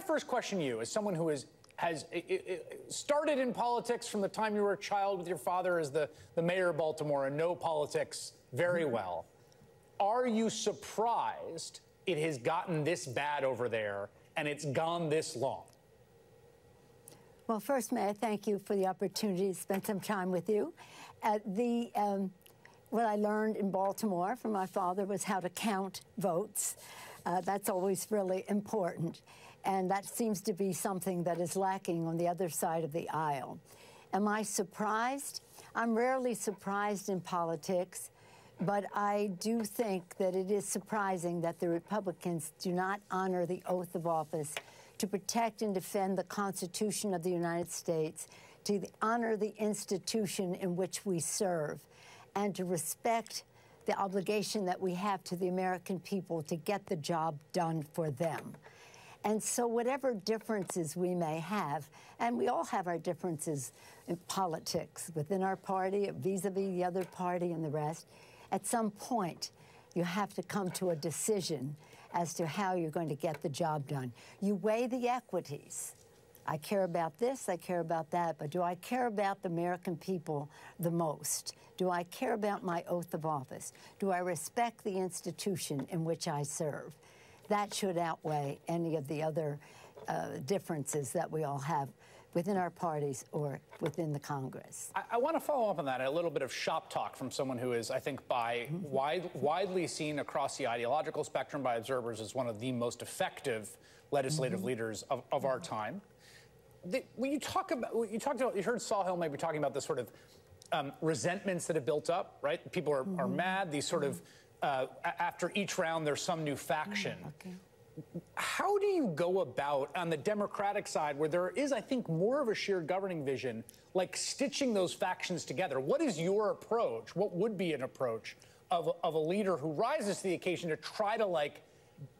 first question you, as someone who has started in politics from the time you were a child with your father as the mayor of Baltimore and know politics very well. Are you surprised it has gotten this bad over there and it's gone this long? Well, first, may I thank you for the opportunity to spend some time with you. What I learned in Baltimore from my father was how to count votes. That's always really important. And that seems to be something that is lacking on the other side of the aisle. Am I surprised? I'm rarely surprised in politics, but I do think that it is surprising that the Republicans do not honor the oath of office to protect and defend the Constitution of the United States, to honor the institution in which we serve, and to respect the obligation that we have to the American people to get the job done for them. And so whatever differences we may have, and we all have our differences in politics within our party, vis-a-vis the other party and the rest, at some point you have to come to a decision as to how you're going to get the job done. You weigh the equities. I care about this, I care about that, but do I care about the American people the most? Do I care about my oath of office? Do I respect the institution in which I serve? That should outweigh any of the other differences that we all have within our parties or within the Congress. I want to follow up on that, a little bit of shop talk from someone who is, I think, widely seen across the ideological spectrum by observers as one of the most effective legislative leaders of our time. You heard Sawhill maybe talking about the sort of resentments that have built up, right? People are mad. These sort of after each round, there's some new faction. How do you go about, on the Democratic side, where there is, I think, more of a shared governing vision, like stitching those factions together? What is your approach? What would be an approach of a leader who rises to the occasion to try to, like,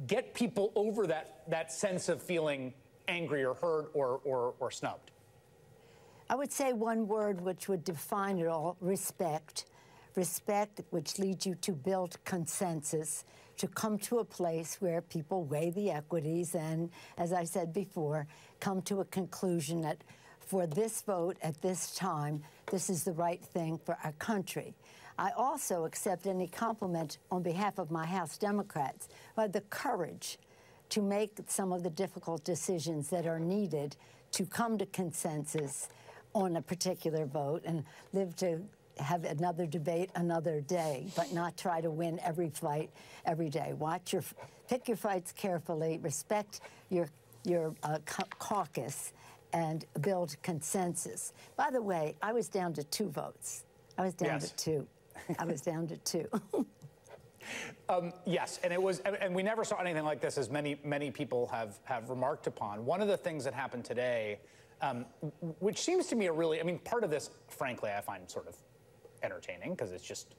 get people over that sense of feeling angry or hurt or snubbed? I would say one word which would define it all: respect. Respect, which leads you to build consensus, to come to a place where people weigh the equities and, as I said before, come to a conclusion that for this vote at this time, this is the right thing for our country. I also accept any compliment on behalf of my House Democrats who had the courage to make some of the difficult decisions that are needed to come to consensus on a particular vote and live to have another debate another day, but not try to win every fight every day. Pick your fights carefully, respect your caucus, and build consensus. By the way, I was down to 2 votes. I was down to 2. I was down to 2. Yes, and we never saw anything like this, as many people have remarked upon. One of the things that happened today, which seems to me part of this, frankly, I find sort of entertaining, because it's just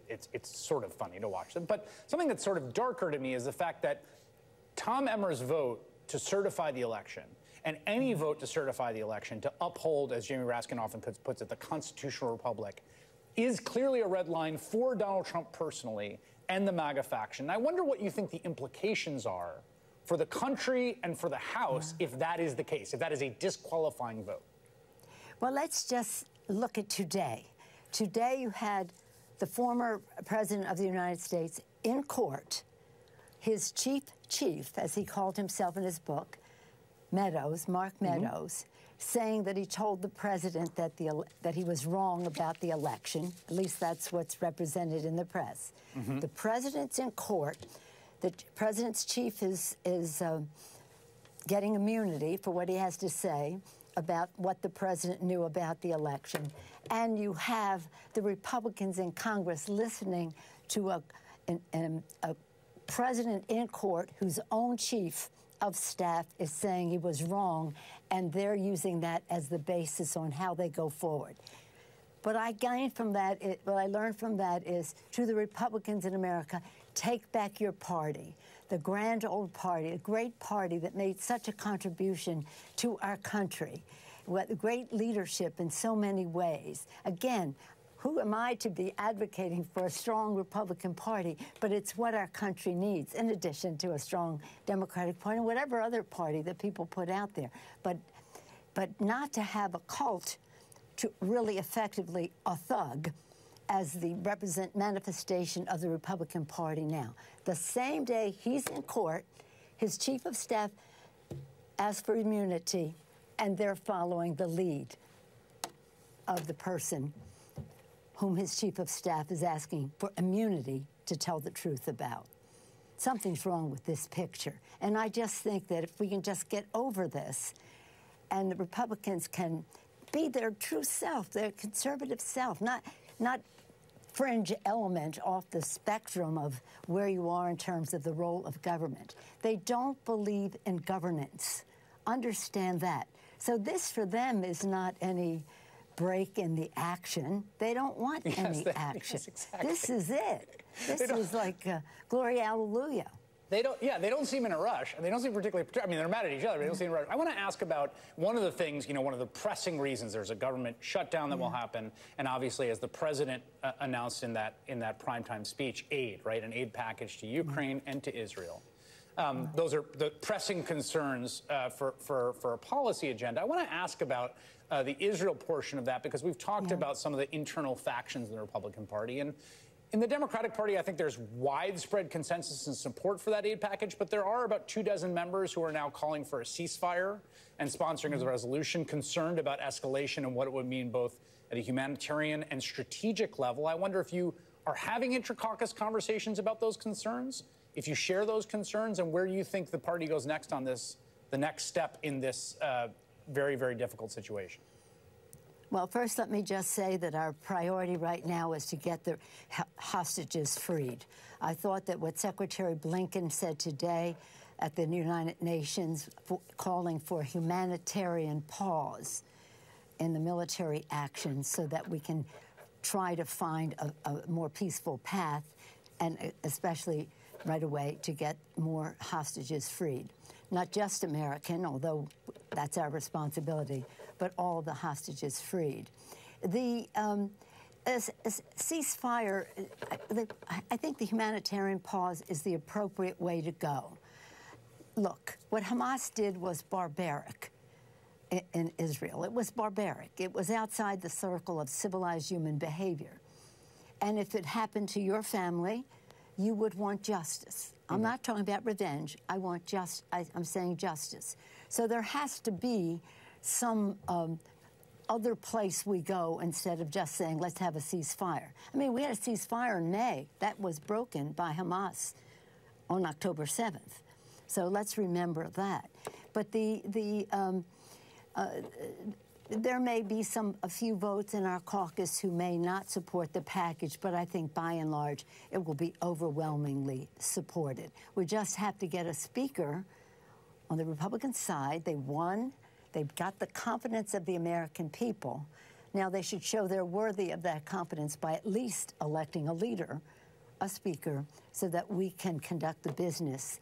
it's sort of funny to watch them. But something that's sort of darker to me is the fact that Tom Emmer's vote to certify the election, and any vote to certify the election to uphold, as Jamie Raskin often puts it, the constitutional republic, is clearly a red line for Donald Trump personally and the MAGA faction. I wonder what you think the implications are for the country and for the House if that is the case, if that is a disqualifying vote. Well, let's just look at today. Today you had the former President of the United States in court, his chief, as he called himself in his book, Mark Meadows, saying that he told the president that he was wrong about the election. At least that's what's represented in the press. The president's in court. The president's chief is getting immunity for what he has to say about what the president knew about the election. And you have the Republicans in Congress listening to a president in court whose own chief of staff is saying he was wrong, and they're using that as the basis on how they go forward. What I gained from that, what I learned from that is, to the Republicans in America, take back your party, the grand old party, a great party that made such a contribution to our country, with great leadership in so many ways. Again, who am I to be advocating for a strong Republican Party? But it's what our country needs, in addition to a strong Democratic Party and whatever other party that people put out there. But not to have a cult to really effectively a thug as the manifestation of the Republican Party now. The same day he's in court, his chief of staff asked for immunity, and they're following the lead of the person whom his chief of staff is asking for immunity to tell the truth about. Something's wrong with this picture. And I just think that if we can just get over this and the Republicans can be their true self, their conservative self, not fringe element off the spectrum of where you are in terms of the role of government. They don't believe in governance. Understand that. So this for them is not any break in the action. They don't want any action. Yes, exactly. This is it. This is like glory, hallelujah. They don't seem in a rush, and they don't seem particularly, I mean, they're mad at each other, but they don't seem in a rush. I want to ask about one of the things, one of the pressing reasons there's a government shutdown that will happen, and obviously, as the president announced in that primetime speech, aid, right, an aid package to Ukraine and to Israel. Those are the pressing concerns for a policy agenda. I want to ask about the Israel portion of that, because we've talked about some of the internal factions in the Republican Party, and in the Democratic Party, I think there's widespread consensus and support for that aid package, but there are about 24 members who are now calling for a ceasefire and sponsoring a resolution, concerned about escalation and what it would mean both at a humanitarian and strategic level. I wonder if you are having intra-caucus conversations about those concerns, if you share those concerns, and where you think the party goes next on this, the next step in this very, very difficult situation. Well, first, let me just say that our priority right now is to get the hostages freed. I thought that what Secretary Blinken said today at the United Nations, calling for a humanitarian pause in the military action so that we can try to find a more peaceful path, and especially right away to get more hostages freed. Not just American, although that's our responsibility, but all the hostages freed. The ceasefire, I think the humanitarian pause is the appropriate way to go. Look, what Hamas did was barbaric in Israel. It was barbaric. It was outside the circle of civilized human behavior. And if it happened to your family, you would want justice. I'm not talking about revenge. I'm saying justice. So there has to be some other place we go instead of just saying, let's have a ceasefire. I mean, we had a ceasefire in May. That was broken by Hamas on October 7th. So let's remember that. But there may be a few votes in our caucus who may not support the package, but I think by and large it will be overwhelmingly supported. We just have to get a speaker on the Republican side. They won. They've got the confidence of the American people. Now they should show they're worthy of that confidence by at least electing a leader, a speaker, so that we can conduct the business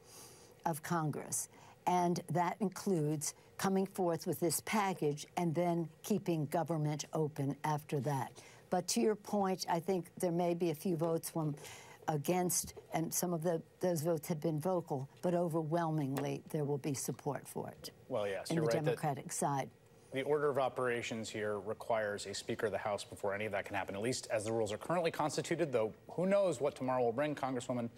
of Congress. And that includes coming forth with this package and then keeping government open after that. But to your point, I think there may be a few votes against, and some of those votes have been vocal, but overwhelmingly there will be support for it. Well, yes, you're right. In the Democratic side. The order of operations here requires a Speaker of the House before any of that can happen, at least as the rules are currently constituted, though who knows what tomorrow will bring. Congresswoman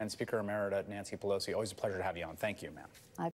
and Speaker Emerita Nancy Pelosi, always a pleasure to have you on. Thank you, ma'am.